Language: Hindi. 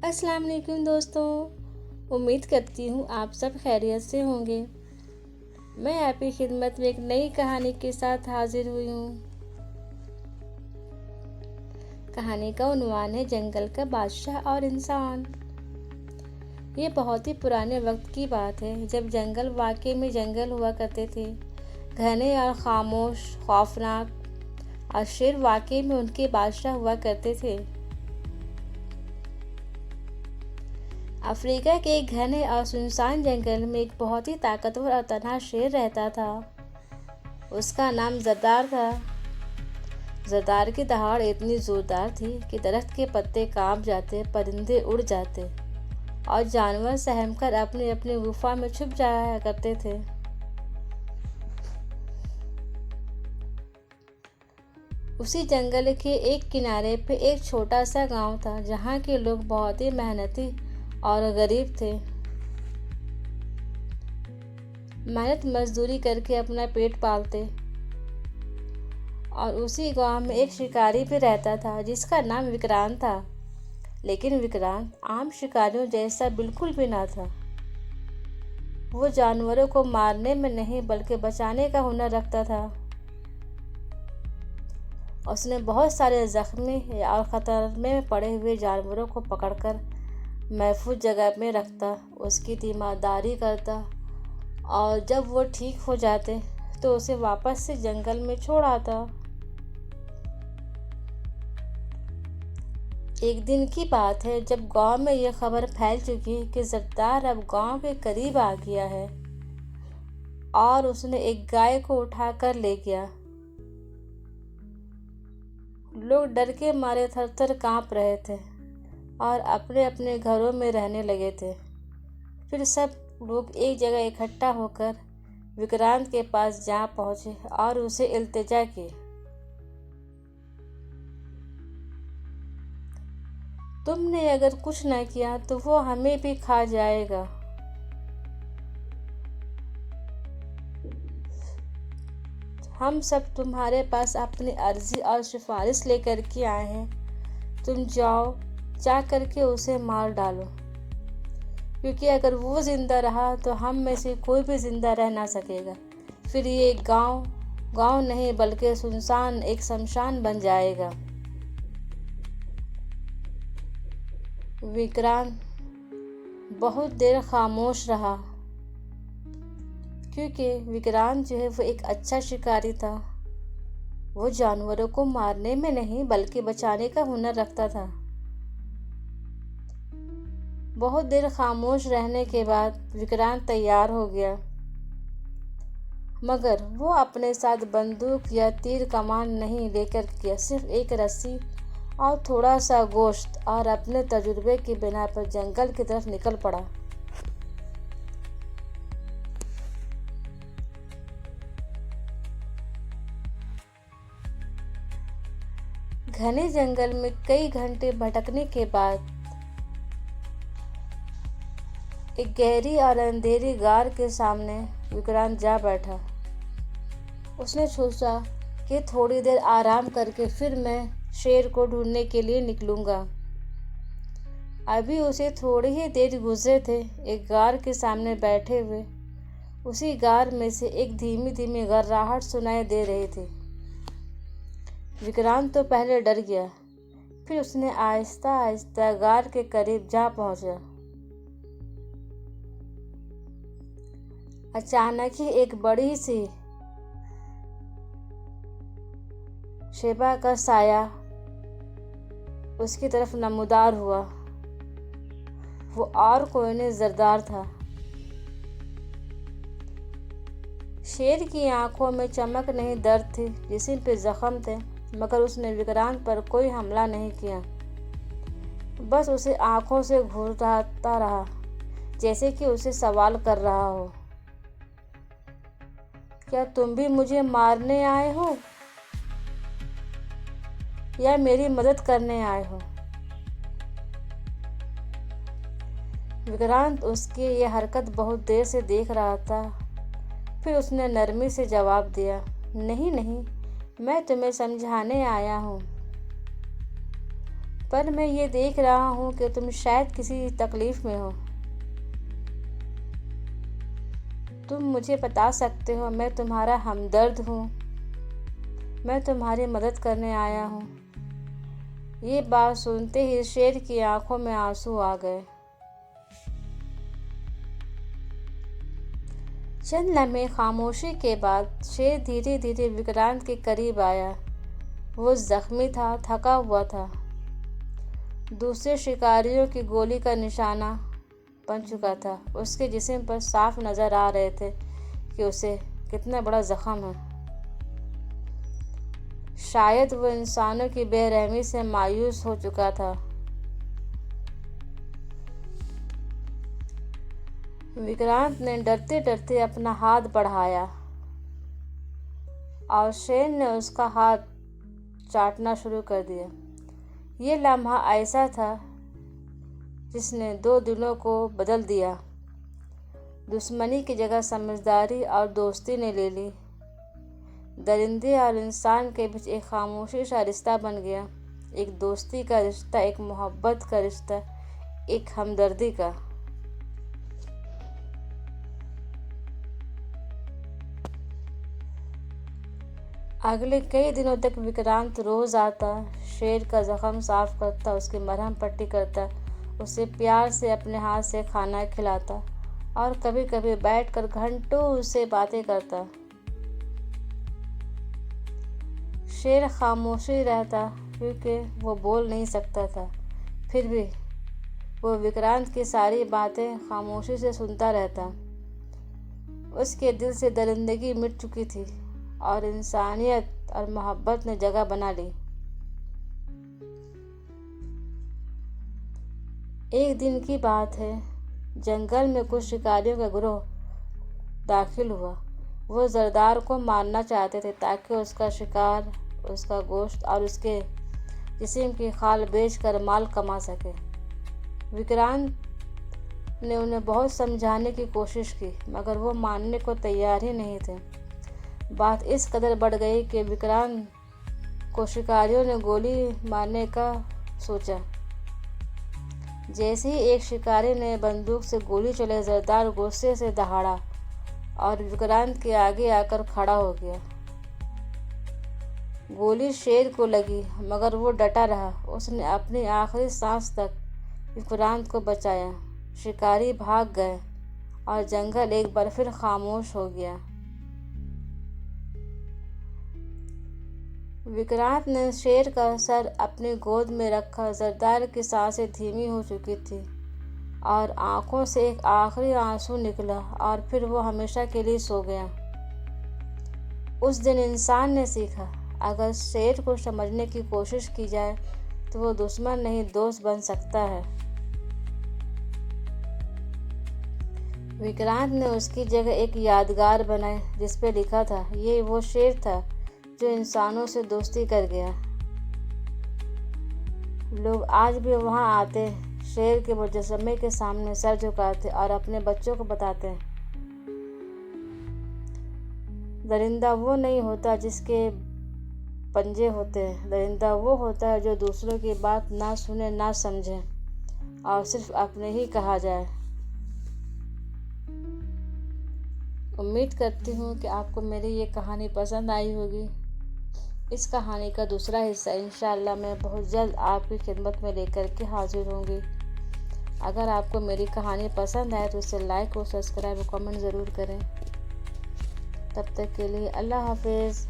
अस्सलाम वालेकुम दोस्तों। उम्मीद करती हूँ आप सब खैरियत से होंगे। मैं आपकी खिदमत में एक नई कहानी के साथ हाजिर हुई हूँ। कहानी का उन्वान है जंगल का बादशाह और इंसान। ये बहुत ही पुराने वक्त की बात है जब जंगल वाकई में जंगल हुआ करते थे, घने और खामोश, खौफनाक, और शेर वाकई में उनके बादशाह हुआ करते थे। अफ्रीका के एक घने और सुनसान जंगल में एक बहुत ही ताकतवर और तन्हा शेर रहता था। उसका नाम जरदार था। जरदार की दहाड़ इतनी जोरदार थी कि दरख्त के पत्ते कांप जाते, परिंदे उड़ जाते और जानवर सहमकर अपनी अपनी गुफा में छुप जाया करते थे। उसी जंगल के एक किनारे पे एक छोटा सा गांव था जहाँ के लोग बहुत ही मेहनती और गरीब थे। मेहनत मजदूरी करके अपना पेट पालते। और उसी गांव में एक शिकारी भी रहता था जिसका नाम विक्रांत था। लेकिन विक्रांत आम शिकारियों जैसा बिल्कुल भी ना था। वो जानवरों को मारने में नहीं बल्कि बचाने का हुनर रखता था। उसने बहुत सारे जख्मी और खतरे में पड़े हुए जानवरों को पकड़कर महफूज जगह में रखता, उसकी तीमारदारी करता और जब वो ठीक हो जाते तो उसे वापस से जंगल में छोड़ आता। एक दिन की बात है जब गांव में यह खबर फैल चुकी कि जरदार अब गांव के करीब आ गया है और उसने एक गाय को उठाकर ले गया। लोग डर के मारे थर-थर कांप रहे थे और अपने अपने घरों में रहने लगे थे। फिर सब लोग एक जगह इकट्ठा होकर विक्रांत के पास जा पहुंचे और उसे इल्तिजा की। तुमने अगर कुछ न किया तो वो हमें भी खा जाएगा। हम सब तुम्हारे पास अपनी अर्जी और सिफारिश लेकर के आए हैं। तुम जाओ, जा करके उसे मार डालो, क्योंकि अगर वो जिंदा रहा तो हम में से कोई भी जिंदा रह ना सकेगा। फिर ये गांव नहीं बल्कि सुनसान एक शमशान बन जाएगा। विक्रांत बहुत देर खामोश रहा, क्योंकि विक्रांत जो है वो एक अच्छा शिकारी था। वो जानवरों को मारने में नहीं बल्कि बचाने का हुनर रखता था। बहुत देर खामोश रहने के बाद विक्रांत तैयार हो गया, मगर वो अपने साथ बंदूक या तीर कमान नहीं लेकर गया। सिर्फ एक रस्सी और थोड़ा सा गोश्त और अपने तजुर्बे की बिना पर जंगल की तरफ निकल पड़ा। घने जंगल में कई घंटे भटकने के बाद एक गहरी और अंधेरी गार के सामने विक्रांत जा बैठा। उसने सोचा कि थोड़ी देर आराम करके फिर मैं शेर को ढूंढने के लिए निकलूंगा। अभी उसे थोड़ी ही देर गुजरे थे, एक गार के सामने बैठे हुए उसी गार में से एक धीमी धीमी गर्राहट सुनाई दे रही थी। विक्रांत तो पहले डर गया, फिर उसने आहिस्ता आहिस्ता गार के करीब जा पहुंचा। अचानक ही एक बड़ी सी शेबा का साया उसकी तरफ नमूदार हुआ। वो और कोई नहीं, जरदार था। शेर की आंखों में चमक नहीं, दर्द थी, जिस्म पे जख्म थे, मगर उसने विक्रांत पर कोई हमला नहीं किया। बस उसे आंखों से घूरता रहा, जैसे कि उसे सवाल कर रहा हो, क्या तुम भी मुझे मारने आए हो या मेरी मदद करने आए हो? विक्रांत उसकी यह हरकत बहुत देर से देख रहा था। फिर उसने नरमी से जवाब दिया, नहीं नहीं, मैं तुम्हें समझाने आया हूँ। पर मैं ये देख रहा हूँ कि तुम शायद किसी तकलीफ में हो। तुम मुझे बता सकते हो, मैं तुम्हारा हमदर्द हूँ, मैं तुम्हारी मदद करने आया हूँ। ये बात सुनते ही शेर की आंखों में आंसू आ गए। चंद लम्हे खामोशी के बाद शेर धीरे धीरे विक्रांत के करीब आया। वो जख्मी था, थका हुआ था, दूसरे शिकारियों की गोली का निशाना बन चुका था। उसके जिस्म पर साफ नजर आ रहे थे कि उसे कितना बड़ा जख्म है। शायद वो इंसानों की बेरहमी से मायूस हो चुका था। विक्रांत ने डरते डरते अपना हाथ बढ़ाया और शेर ने उसका हाथ चाटना शुरू कर दिया। ये लम्हा ऐसा था जिसने दो दिलों को बदल दिया। दुश्मनी की जगह समझदारी और दोस्ती ने ले ली। दरिंदे और इंसान के बीच एक खामोशी सा रिश्ता बन गया, एक दोस्ती का रिश्ता, एक मोहब्बत का रिश्ता, एक हमदर्दी का। अगले कई दिनों तक विक्रांत रोज आता, शेर का जख्म साफ करता, उसकी मरहम पट्टी करता, उसे प्यार से अपने हाथ से खाना खिलाता और कभी कभी बैठकर घंटों उससे बातें करता। शेर खामोशी रहता क्योंकि वो बोल नहीं सकता था, फिर भी वो विक्रांत की सारी बातें खामोशी से सुनता रहता। उसके दिल से दरिंदगी मिट चुकी थी और इंसानियत और मोहब्बत ने जगह बना ली। एक दिन की बात है, जंगल में कुछ शिकारियों का गिरोह दाखिल हुआ। वो जरदार को मारना चाहते थे ताकि उसका शिकार, उसका गोश्त और उसके जिस्म की खाल बेचकर माल कमा सके। विक्रांत ने उन्हें बहुत समझाने की कोशिश की, मगर वो मानने को तैयार ही नहीं थे। बात इस कदर बढ़ गई कि विक्रांत को शिकारियों ने गोली मारने का सोचा। जैसे ही एक शिकारी ने बंदूक से गोली चले, जरदार गुस्से से दहाड़ा और विक्रांत के आगे आकर खड़ा हो गया। गोली शेर को लगी, मगर वो डटा रहा। उसने अपनी आखिरी सांस तक विक्रांत को बचाया। शिकारी भाग गए और जंगल एक बार फिर खामोश हो गया। विक्रांत ने शेर का सर अपनी गोद में रखा। जरदार की सांसें धीमी हो चुकी थी और आंखों से एक आखिरी आंसू निकला और फिर वो हमेशा के लिए सो गया। उस दिन इंसान ने सीखा, अगर शेर को समझने की कोशिश की जाए तो वो दुश्मन नहीं, दोस्त बन सकता है। विक्रांत ने उसकी जगह एक यादगार बनाई जिस पे लिखा था, ये वो शेर था जो इंसानों से दोस्ती कर गया। लोग आज भी वहां आते, शेर के मुजस्समे के सामने सर झुकाते और अपने बच्चों को बताते, दरिंदा वो नहीं होता जिसके पंजे होते हैं, दरिंदा वो होता है जो दूसरों की बात ना सुने, ना समझे और सिर्फ अपने ही कहा जाए। उम्मीद करती हूँ कि आपको मेरी ये कहानी पसंद आई होगी। इस कहानी का दूसरा हिस्सा इंशाअल्लाह मैं बहुत जल्द आपकी खिदमत में लेकर के हाजिर होंगी। अगर आपको मेरी कहानी पसंद आए तो इसे लाइक और सब्सक्राइब और कमेंट ज़रूर करें। तब तक के लिए अल्लाह हाफिज़।